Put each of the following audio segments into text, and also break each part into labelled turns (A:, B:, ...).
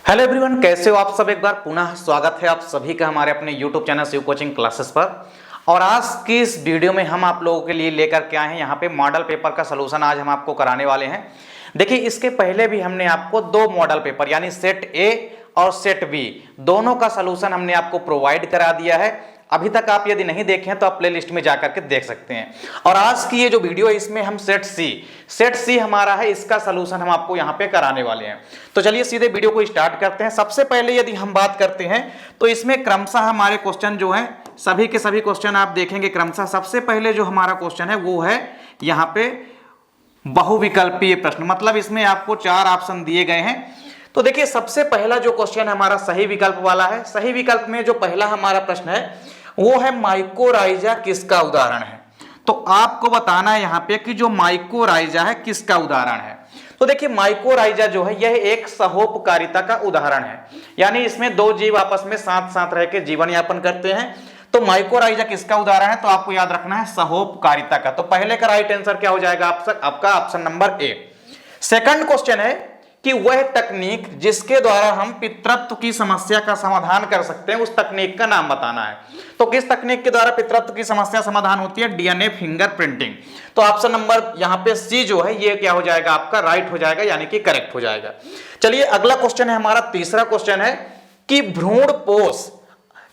A: Hello everyone, कैसे हो आप सब। एक बार पुनः स्वागत है आप सभी का हमारे अपने YouTube channel Shiv coaching classes पर। और आज की इस वीडियो में हम आप लोगों के लिए लेकर के आए हैं यहाँ पे मॉडल पेपर का सलूशन आज हम आपको कराने वाले हैं। देखिए, इसके पहले भी हमने आपको दो मॉडल पेपर यानी सेट ए और सेट बी दोनों का सलूशन हमने आपको प्रोवाइड करा दिया है। अभी तक आप यदि नहीं देखे हैं तो आप प्लेलिस्ट में जाकर के देख सकते हैं। और आज की ये जो वीडियो है इसमें हम सेट सी हमारा है, इसका सलूशन हम आपको यहाँ पे कराने वाले हैं। तो चलिए सीधे वीडियो को स्टार्ट करते हैं। सबसे पहले यदि हम बात करते हैं तो इसमें क्रमशः हमारे क्वेश्चन जो है सभी के सभी क्वेश्चन आप देखेंगे क्रमशः। सबसे पहले जो हमारा क्वेश्चन है वो है यहाँ पे बहुविकल्पीय प्रश्न, मतलब इसमें आपको 4 ऑप्शन दिए गए हैं। तो देखिए, सबसे पहला जो क्वेश्चन हमारा सही विकल्प वाला है। सही विकल्प में जो पहला हमारा प्रश्न है वो है माइकोराइजा किसका उदाहरण है। तो आपको बताना है यहाँ पे कि जो माइकोराइजा है किसका उदाहरण है। तो देखिए, माइकोराइजा जो है यह एक सहोपकारिता का उदाहरण है, यानी इसमें दो जीव आपस में साथ साथ रह के जीवन यापन करते हैं। तो माइकोराइजा किसका उदाहरण है, तो आपको याद रखना है सहोपकारिता का। तो पहले का राइट आंसर क्या हो जाएगा आपका option number A. Second question है कि वह तकनीक जिसके द्वारा हम पितृत्व की समस्या का समाधान कर सकते हैं, उस तकनीक का नाम बताना है। तो किस तकनीक के द्वारा पितृत्व की समस्या समाधान होती है? DNA finger printing. तो ऑप्शन नंबर यहाँ पे सी जो है ये क्या हो जाएगा आपका राइट हो जाएगा, यानी कि करेक्ट हो जाएगा। चलिए अगला क्वेश्चन है हमारा, तीसरा क्वेश्चन है कि भ्रूणपोष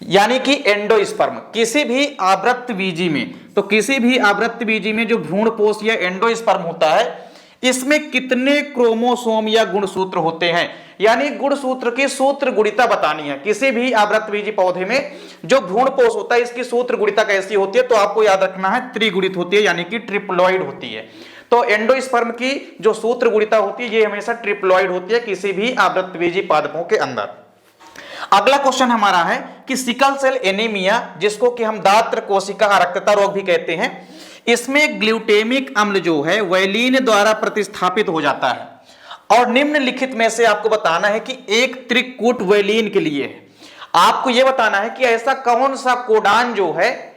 A: यानी कि एंडोस्पर्म किसी भी आवृत्त बीजी में, तो किसी भी आवृत्त बीजी में जो भ्रूणपोष या एंडोस्पर्म होता है इसमें कितने क्रोमोसोम या गुणसूत्र होते हैं, यानी गुणसूत्र की सूत्र गुणिता बतानी है। किसी भी आवृतबीजी पौधे में जो भ्रूणपोष होता है इसकी सूत्र गुणिता कैसी होती है, तो आपको याद रखना है त्रिगुणित होती है, यानी कि ट्रिप्लॉइड होती है। तो एंडोस्पर्म की जो सूत्र गुणिता होती है ये हमेशा ट्रिप्लॉइड होती है किसी भी आवृतबीजी पादपों के अंदर। अगला क्वेश्चन हमारा है कि सिकल सेल एनीमिया, जिसको कि हम दात्र कोशिका आरक्तता रोग भी कहते हैं, इसमें ग्लूटेमिक अम्ल जो है वैलीन द्वारा प्रतिस्थापित हो जाता है। और निम्नलिखित में से आपको बताना है कि एक त्रिकूट वैलीन के लिए है। आपको यह बताना है कि ऐसा कौन सा कोडान जो है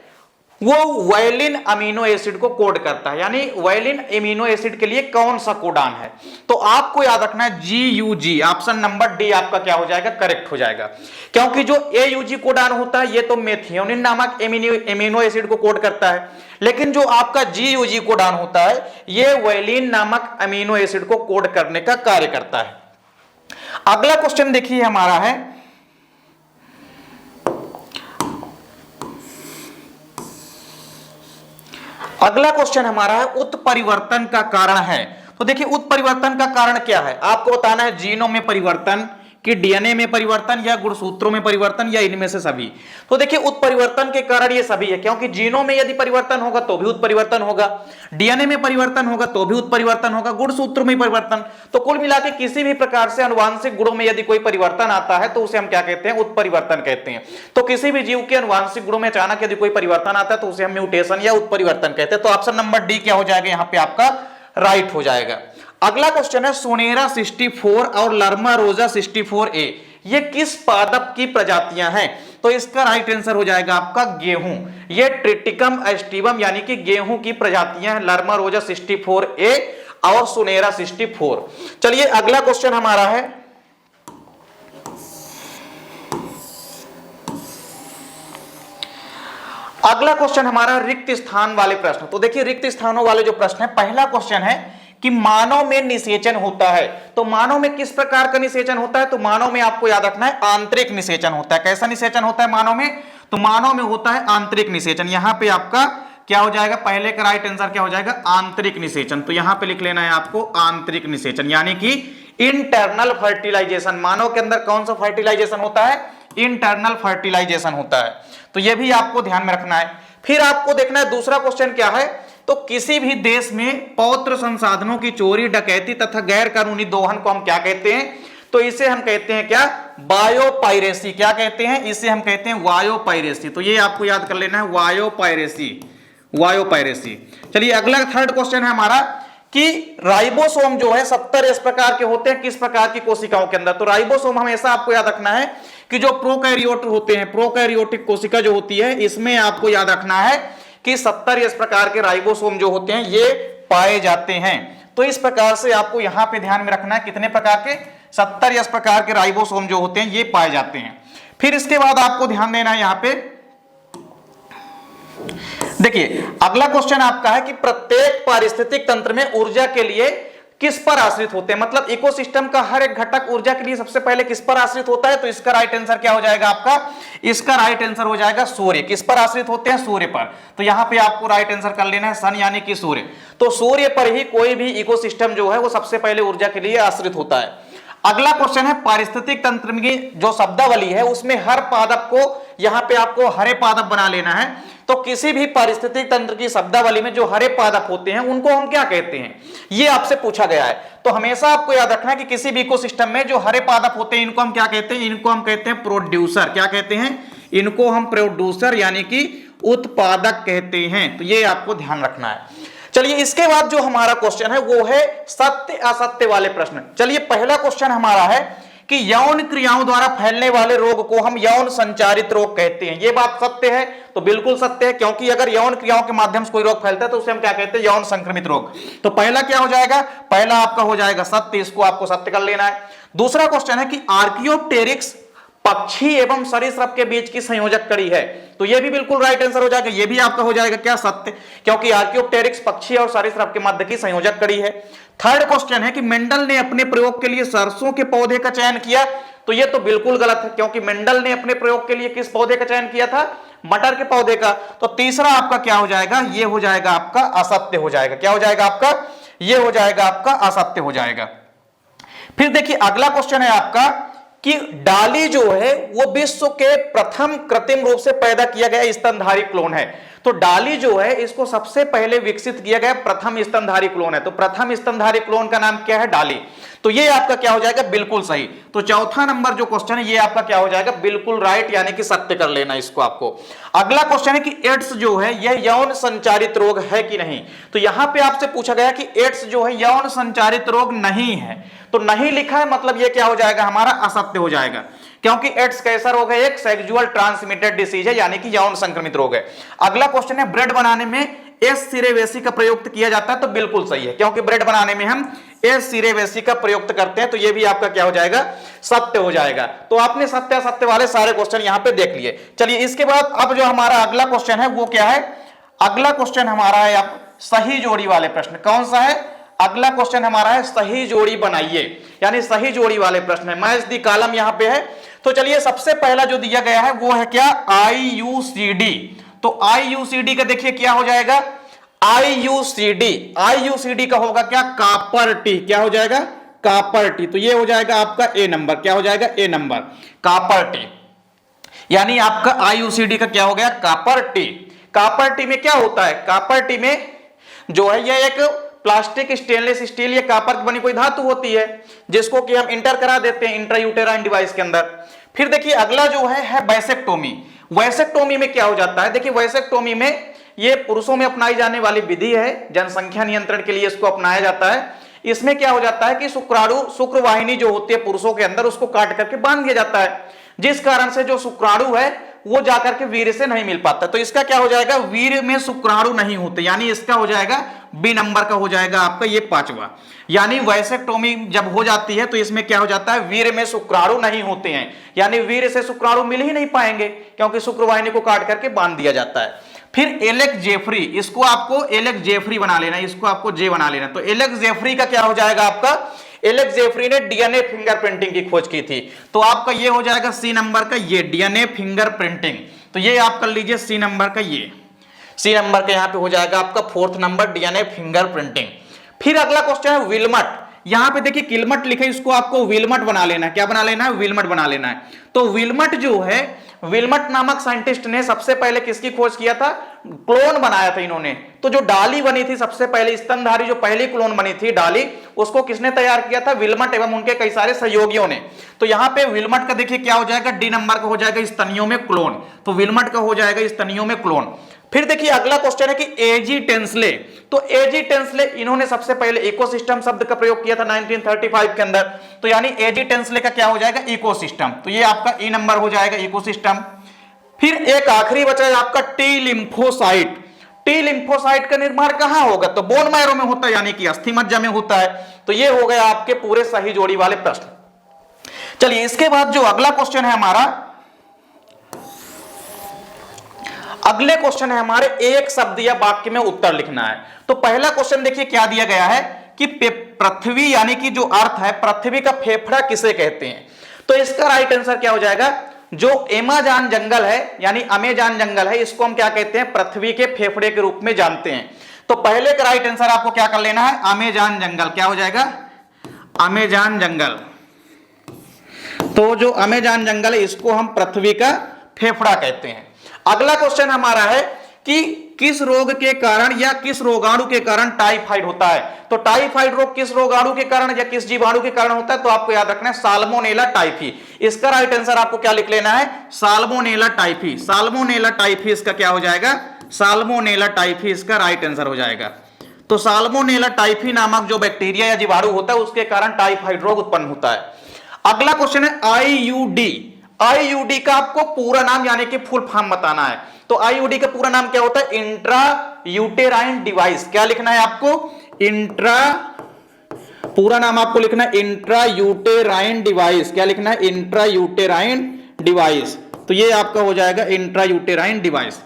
A: वो वैलिन अमीनो एसिड को कोड करता है, यानी वैलिन अमीनो एसिड के लिए कौन सा कोडान है। तो आपको याद रखना है GUG। ऑप्शन नंबर डी आपका क्या हो जाएगा, करेक्ट हो जाएगा। क्योंकि जो AUG कोडान होता है ये तो मेथियोनिन नामक एमिनो एसिड को कोड करता है, लेकिन जो आपका GUG कोडान होता है ये वैलिन नामक अमीनो एसिड को कोड करने का कार्य करता है। अगला क्वेश्चन देखिए हमारा है उत्परिवर्तन का कारण है। तो देखिए, उत्परिवर्तन का कारण क्या है, आपको बताना है जीनों में परिवर्तन, कि डीएनए में परिवर्तन, या गुणसूत्रों में परिवर्तन, या इनमें से सभी। तो देखिए, उत्परिवर्तन के कारण ये सभी है, क्योंकि जीनों में यदि परिवर्तन होगा तो भी उत्परिवर्तन होगा, डीएनए में परिवर्तन होगा तो भी उत्परिवर्तन होगा, गुणसूत्रों में परिवर्तन। तो कुल मिला के किसी भी प्रकार से अनुवांशिक गुणों में यदि कोई परिवर्तन आता है तो उसे हम क्या कहते हैं, उत्परिवर्तन कहते हैं। तो किसी भी जीव के अनुवांशिक गुणों में अचानक यदि कोई परिवर्तन आता है तो उसे हम म्यूटेशन या उत्परिवर्तन कहते हैं। तो ऑप्शन नंबर डी क्या हो जाएगा यहाँ पे आपका राइट हो जाएगा। अगला क्वेश्चन है सोनेरा 64 और लर्मा रोजा 64A, ये किस पादप की प्रजातियां हैं। तो इसका राइट आंसर हो जाएगा आपका गेहूं। ये ट्रिटिकम एस्टिवम यानी कि गेहूं की प्रजातियां हैं, लर्मा रोजा 64A और सोनेरा 64। चलिए अगला क्वेश्चन हमारा है रिक्त स्थान वाले प्रश्न। तो देखिए, रिक्त स्थानों वाले जो प्रश्न है, पहला क्वेश्चन है कि मानव में निषेचन होता है। तो मानव में किस प्रकार का निषेचन होता है, तो मानव में आपको याद रखना है आंतरिक निषेचन होता है। कैसा निषेचन होता है मानव में, तो मानव में होता है आंतरिक निषेचन। यहां पे आपका क्या हो जाएगा, पहले का राइट आंसर क्या हो जाएगा, आंतरिक निषेचन। तो यहां पे लिख लेना है आपको आंतरिक निषेचन, यानी कि इंटरनल फर्टिलाइजेशन। मानव के अंदर कौन सा फर्टिलाइजेशन होता है, इंटरनल फर्टिलाइजेशन होता है। तो यह भी आपको ध्यान में रखना है। फिर आपको देखना है दूसरा क्वेश्चन क्या है, तो किसी भी देश में पौत्र संसाधनों की चोरी, डकैती तथा गैर कानूनी दोहन को हम क्या कहते हैं, तो इसे हम कहते हैं क्या, बायोपायरेसी। क्या कहते हैं, इसे हम कहते हैं वायोपायरेसी। तो ये आपको याद कर लेना है, वायोपायरेसी। चलिए अगला थर्ड क्वेश्चन है हमारा कि राइबोसोम जो है 70 इस प्रकार के होते हैं किस प्रकार की कोशिकाओं के अंदर। तो राइबोसोम हमेशा आपको याद रखना है कि जो प्रोकैरियोट होते हैं, प्रोकैरियोटिक कोशिका जो होती है, इसमें आपको याद रखना है कि 70 इस प्रकार के राइबोसोम जो होते हैं ये पाए जाते हैं। तो इस प्रकार से आपको यहां पे ध्यान में रखना है कितने प्रकार के, 70 इस प्रकार के राइबोसोम जो होते हैं ये पाए जाते हैं। फिर इसके बाद आपको ध्यान देना है, यहां पे देखिए अगला क्वेश्चन आपका है कि प्रत्येक पारिस्थितिक तंत्र में ऊर्जा के लिए किस पर आश्रित होते हैं, मतलब इकोसिस्टम का हर एक घटक ऊर्जा के लिए सबसे पहले किस पर आश्रित होता है। तो इसका राइट आंसर क्या हो जाएगा आपका, इसका राइट आंसर हो जाएगा सूर्य। किस पर आश्रित होते हैं, सूर्य पर। तो यहां पे आपको राइट आंसर कर लेना है सन यानी कि सूर्य। तो सूर्य पर ही कोई भी इकोसिस्टम जो है वो सबसे पहले ऊर्जा के लिए आश्रित होता है। अगला क्वेश्चन है पारिस्थितिक तंत्र में जो शब्दावली है उसमें हर पादप को यहां पे आपको हरे पादप बना लेना है। तो किसी भी पारिस्थितिक तंत्र की शब्दावली में जो हरे पादप होते हैं उनको हम क्या कहते हैं, ये आपसे पूछा गया है। तो हमेशा आपको याद रखना है कि किसी भी इकोसिस्टम में जो हरे पादप होते हैं इनको हम क्या कहते हैं, इनको हम कहते हैं प्रोड्यूसर। क्या कहते हैं, इनको हम प्रोड्यूसर यानी कि उत्पादक कहते हैं। तो ये आपको ध्यान रखना है। चलिए इसके बाद जो हमारा क्वेश्चन है वो है सत्य असत्य वाले प्रश्न। चलिए पहला क्वेश्चन हमारा है कि यौन क्रियाओं द्वारा फैलने वाले रोग को हम यौन संचारित रोग कहते हैं। ये बात सत्य है, तो बिल्कुल सत्य है, क्योंकि अगर यौन क्रियाओं के माध्यम से कोई रोग फैलता है तो उसे हम क्या कहते हैं, यौन संक्रमित रोग। तो पहला क्या हो जाएगा, पहला आपका हो जाएगा सत्य, इसको आपको सत्य कर लेना है। दूसरा क्वेश्चन है कि आर्कियोप्टेरिक्स पक्षी एवं सरीसृप के बीच की संयोजक कड़ी है। तो यह भी बिल्कुल राइट आंसर हो जाएगा, यह भी आपका हो जाएगा क्या, सत्य, क्योंकि आर्कियोप्टेरिक्स पक्षी और सरीसृप के मध्य की संयोजक कड़ी है। थर्ड क्वेश्चन है कि मेंडल ने अपने प्रयोग के लिए सरसों के पौधे का चयन किया। तो यह तो बिल्कुल गलत है, क्योंकि मेंडल ने अपने प्रयोग के लिए किस पौधे का चयन किया था, मटर के पौधे का। तो तीसरा आपका क्या हो जाएगा, यह हो जाएगा आपका असत्य हो जाएगा। क्या हो जाएगा आपका, यह हो जाएगा आपका असत्य हो जाएगा। फिर देखिए अगला क्वेश्चन है आपका कि डाली जो है वो विश्व के प्रथम कृत्रिम रूप से पैदा किया गया स्तनधारी क्लोन है। तो डाली जो है इसको सबसे पहले विकसित किया गया प्रथम स्तनधारी क्लोन है। तो प्रथम स्तनधारी क्लोन का नाम क्या है, डाली। तो ये आपका क्या हो जाएगा, बिल्कुल सही। तो चौथा नंबर जो क्वेश्चन है ये आपका क्या हो जाएगा, बिल्कुल राइट, यानी कि सत्य कर लेना इसको आपको। अगला क्वेश्चन है कि एड्स जो है यह यौन संचारित रोग है कि नहीं। तो यहां पे आपसे पूछा गया कि एड्स जो है यौन संचारित रोग नहीं है। तो नहीं लिखा है, मतलब ये क्या हो जाएगा हमारा, असत्य हो जाएगा, क्योंकि एड्स कैसा रोग है, एक सेक्सुअल ट्रांसमिटेड डिसीज है, यानी कि यौन संक्रमित रोग है। अगला क्वेश्चन है ब्रेड बनाने में एस सिरेवेसी का प्रयोग किया जाता है। तो बिल्कुल सही है, क्योंकि ब्रेड बनाने में हम एस सिरेवेसी का प्रयोग करते हैं। तो ये भी आपका क्या हो जाएगा, सत्य हो जाएगा। तो आपने सत्य असत्य वाले सारे क्वेश्चन यहां पे देख लिए। चलिए इसके बाद अब जो हमारा अगला क्वेश्चन है वो क्या है, अगला क्वेश्चन हमारा है आप सही जोड़ी वाले प्रश्न। कौन सा है, अगला क्वेश्चन हमारा है सही जोड़ी बनाइए, यानी सही जोड़ी वाले प्रश्न है। मैच दी कॉलम यहां पे है। तो चलिए सबसे पहला जो दिया गया है वो है क्या, आईयूसीडी। तो आईयूसीडी का देखिए क्या हो जाएगा, आईयूसीडी, आईयूसीडी का होगा क्या, कॉपर टी। क्या हो जाएगा, कॉपर टी। तो ये हो जाएगा आपका ए नंबर। क्या हो जाएगा, ए नंबर, कॉपर टी, यानी आपका आईयूसीडी का क्या हो गया, कॉपर टी। कॉपर टी में क्या होता है, कॉपर टी में जो है यह एक प्लास्टिक, स्टेनलेस स्टील या कॉपर की बनी कोई धातु होती है जिसको कि हम इंटर करा देते हैं इंट्रायूटेराइन डिवाइस के अंदर। फिर देखिए अगला जो है वैसेक्टोमी। वैसेक्टोमी में क्या हो जाता है, देखिए वैसेक्टोमी में ये पुरुषों में अपनाई जाने वाली विधि है, जनसंख्या नियंत्रण के लिए इसको अपनाया जाता है। इसमें क्या हो जाता है कि शुक्रवाहिनी जो होती है पुरुषों के अंदर उसको काट करके बांध दिया जाता है, जिस कारण से जो शुक्राणु है वो जाकर के वीर्य से नहीं मिल पाता। तो इसका क्या हो जाएगा, वीर्य में शुक्राणु नहीं होते, यानी इसका हो जाएगा बी नंबर का हो जाएगा आपका ये पांचवा। यानी वैसेक्टोमी जब हो जाती है तो इसमें क्या हो जाता है, वीर्य में शुक्राणु नहीं होते हैं, यानी वीर्य से शुक्राणु मिल ही नहीं पाएंगे क्योंकि शुक्रवाहिनी को काट करके बांध दिया जाता है। फिर एलेक्स जेफरी, इसको आपको एलेक्स जेफरी बना लेना, इसको आपको जे बना लेना। तो एलेक्स जेफरी का क्या हो जाएगा आपका, एलेक्स जेफरी ने डीएनए फिंगरप्रिंटिंग की खोज की थी। तो आपका ये हो जाएगा सी नंबर का ये डीएनए फिंगरप्रिंटिंग। तो ये आप कर लीजिए सी नंबर का, ये सी नंबर का यहां पे हो जाएगा आपका फोर्थ नंबर डीएनए फिंगरप्रिंटिंग। फिर अगला क्वेश्चन है विल्मट। यहां पे देखिए किल्मट लिखे, इसको आपको विल्मट बना लेना है। क्या बना लेना है, विल्मट बना लेना है। तो विल्मट जो है, विल्मट नामक साइंटिस्ट ने सबसे पहले किसकी खोज किया था, क्लोन बनाया था इन्होंने। तो जो डाली बनी थी सबसे पहले स्तनधारी जो पहली क्लोन बनी थी डाली, उसको किसने तैयार किया था, विल्मट एवं उनके कई सारे सहयोगियों ने। तो यहां पे विल्मट का देखिए क्या हो जाएगा, डी नंबर का हो जाएगा स्तनियों में क्लोन। तो विल्मट का हो जाएगा स्तनियों में क्लोन। फिर देखिए अगला क्वेश्चन है कि एजी टेंसले। तो एजी टेंसले इन्होंने सबसे पहले इकोसिस्टम शब्द का प्रयोग किया था 1935 के अंदर। तो यानी एजी टेंसले का क्या हो जाएगा, इकोसिस्टम। तो ये आपका ई नंबर हो जाएगा, इकोसिस्टम। फिर एक आखिरी बचा है आपका टी लिम्फोसाइट। टी लिम्फोसाइट का निर्माण कहां होगा, तो बोन मैरो में होता है, यानी कि अस्थि मज्जा में होता है। तो ये हो गया आपके पूरे सही जोड़ी वाले प्रश्न। चलिए इसके बाद जो अगला क्वेश्चन है हमारा, अगले क्वेश्चन है हमारे एक शब्द या वाक्य में उत्तर लिखना है। तो पहला क्वेश्चन देखिए क्या दिया गया है कि पृथ्वी यानी कि जो अर्थ है, पृथ्वी का फेफड़ा किसे कहते हैं। तो इसका राइट आंसर क्या हो जाएगा, जो अमेज़न जंगल है यानी अमेज़न जंगल है, इसको हम क्या कहते हैं, पृथ्वी के फेफड़े के रूप में जानते हैं। तो पहले का राइट आंसर आपको क्या कर लेना है, अमेज़न जंगल। क्या हो जाएगा, अमेज़न जंगल। तो जो अमेज़न जंगल है इसको हम पृथ्वी का फेफड़ा कहते हैं। अगला क्वेश्चन हमारा है कि किस रोग के कारण या किस रोगाणु के कारण टाइफाइड होता है। तो टाइफाइड रोग किस रोगाणु के कारण या किस जीवाणु के कारण होता है, तो आपको याद रखना है साल्मोनेला टाइफी। इसका राइट आंसर आपको क्या लिख लेना है, साल्मोनेला टाइफी। साल्मोनेला टाइफी इसका क्या हो जाएगा, साल्मोनेला टाइफी इसका राइट आंसर हो जाएगा। तो साल्मोनेला टाइफी नामक जो बैक्टीरिया या जीवाणु होता है उसके कारण टाइफाइड रोग उत्पन्न होता है। अगला क्वेश्चन है आईयूडी। आईयूडी का आपको पूरा नाम यानी कि फुल फॉर्म बताना है। तो आईयूडी का पूरा नाम क्या होता है, इंट्रा यूटेराइन डिवाइस। क्या लिखना है आपको, पूरा नाम आपको लिखना है इंट्रा यूटेराइन डिवाइस। क्या लिखना है, इंट्रा यूटेराइन डिवाइस। तो ये आपका हो जाएगा इंट्रा यूटेराइन डिवाइस।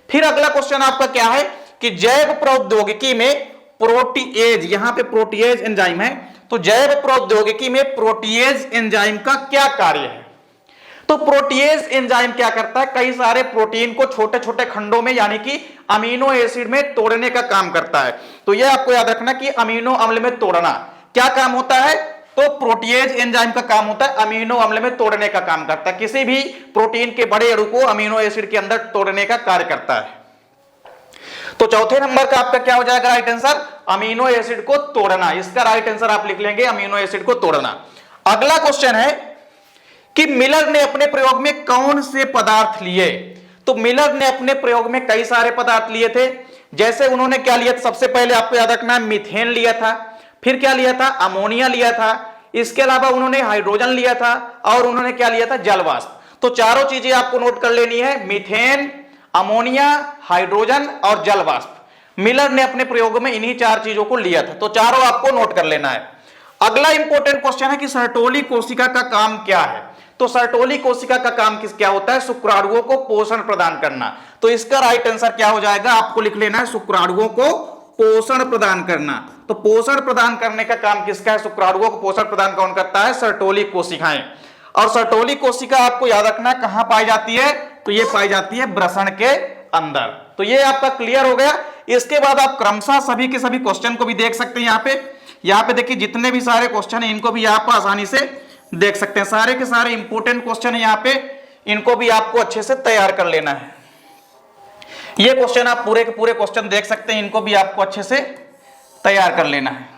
A: फिर अगला क्वेश्चन आपका क्या है कि जैव प्रौद्योगिकी में प्रोटीएज, यहां पे प्रोटीएज एंजाइम है, तो जैव प्रौद्योगिकी में प्रोटीएज एंजाइम का क्या कार्य है। तो प्रोटीएज एंजाइम क्या करता है, कई सारे प्रोटीन को छोटे छोटे खंडों में यानी कि अमीनो एसिड में तोड़ने का काम करता है। तो यह आपको याद रखना कि अमीनो अम्ल में तोड़ना क्या काम होता है, तो प्रोटीएज एंजाइम का काम होता है अमीनो अम्ल में तोड़ने का काम करता है। किसी भी प्रोटीन के बड़े अणु को अमीनो एसिड के अंदर तोड़ने का कार्य करता है। तो चौथे नंबर का आपका क्या हो जाएगा राइट आंसर, अमीनो एसिड को तोड़ना। इसका राइट आंसर आप लिख लेंगे अमीनो एसिड को तोड़ना। अगला क्वेश्चन है कि मिलर ने अपने प्रयोग में कौन से पदार्थ लिए। तो मिलर ने अपने प्रयोग में कई सारे पदार्थ लिए थे। जैसे उन्होंने क्या लिया था, सबसे पहले आपको याद रखना है मीथेन लिया था, फिर क्या लिया था, अमोनिया लिया था, इसके अलावा उन्होंने हाइड्रोजन लिया था और उन्होंने क्या लिया था, जल वाष्प। तो चारों चीजें आपको नोट कर लेनी है, मीथेन, अमोनिया, हाइड्रोजन और जल वाष्प। मिलर ने अपने प्रयोग में इन्हीं चार चीजों को लिया था। तो चारों आपको नोट कर लेना है। अगला इंपॉर्टेंट क्वेश्चन है कि सर्टोली कोशिका का काम क्या है। तो सर्टोली कोशिका का काम क्या होता है, शुक्राणुओं को पोषण प्रदान करना। तो इसका राइट आंसर क्या हो जाएगा, आपको लिख लेना है शुक्राणुओं को पोषण प्रदान करना। तो पोषण प्रदान करने का काम किसका है, शुक्राणुओं को पोषण प्रदान कौन करता है, सर्टोली कोशिकाएं। और सर्टोली कोशिका आपको याद रखना कहां पाई जाती है, तो ये पाई जाती है वृषण के अंदर। तो ये आपका क्लियर हो गया। इसके बाद आप क्रमशः सभी के सभी क्वेश्चन को भी देख सकते हैं। यहाँ पे देखिए जितने भी सारे क्वेश्चन है इनको भी आप आसानी से देख सकते हैं। सारे के सारे इंपॉर्टेंट क्वेश्चन है यहाँ पे, इनको भी आपको अच्छे से तैयार कर लेना है। ये क्वेश्चन आप पूरे के पूरे क्वेश्चन देख सकते हैं, इनको भी आपको अच्छे से तैयार कर लेना है।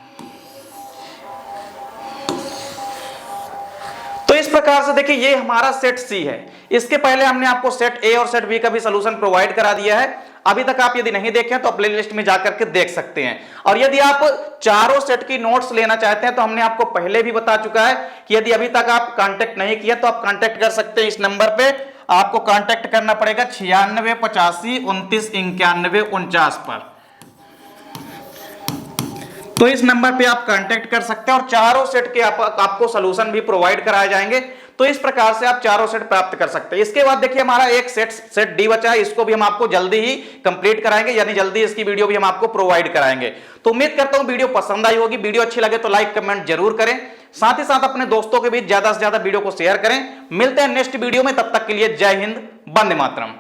A: तो इस प्रकार से देखिए ये हमारा सेट सी है। इसके पहले हमने आपको सेट ए और सेट बी का भी सलूशन प्रोवाइड करा दिया है। अभी तक आप यदि नहीं देखे तो प्लेलिस्ट में जाकर के देख सकते हैं। और यदि आप चारों सेट की नोट्स लेना चाहते हैं तो हमने आपको पहले भी बता चुका है कि यदि अभी तक आप कांटेक्ट नहीं किया तो आप कांटेक्ट कर सकते हैं इस नंबर पे। आपको कांटेक्ट करना पड़ेगा 96 85 29 91 49 पर। तो इस नंबर पे आप कांटेक्ट कर सकते हैं और चारों सेट के आपको सलूशन भी प्रोवाइड कराए जाएंगे। तो इस प्रकार से आप चारों सेट प्राप्त कर सकते हैं। इसके बाद देखिए हमारा एक सेट डी बचा है, इसको भी हम आपको जल्दी ही कंप्लीट कराएंगे, यानी जल्दी इसकी वीडियो भी हम आपको प्रोवाइड कराएंगे। तो उम्मीद करता हूं वीडियो पसंद आई होगी। वीडियो अच्छी लगे तो लाइक कमेंट जरूर करें, साथ ही साथ अपने दोस्तों के बीच ज्यादा से ज्यादा वीडियो को शेयर करें। मिलते हैं नेक्स्ट वीडियो में, तब तक के लिए जय हिंद, वंदे मातरम।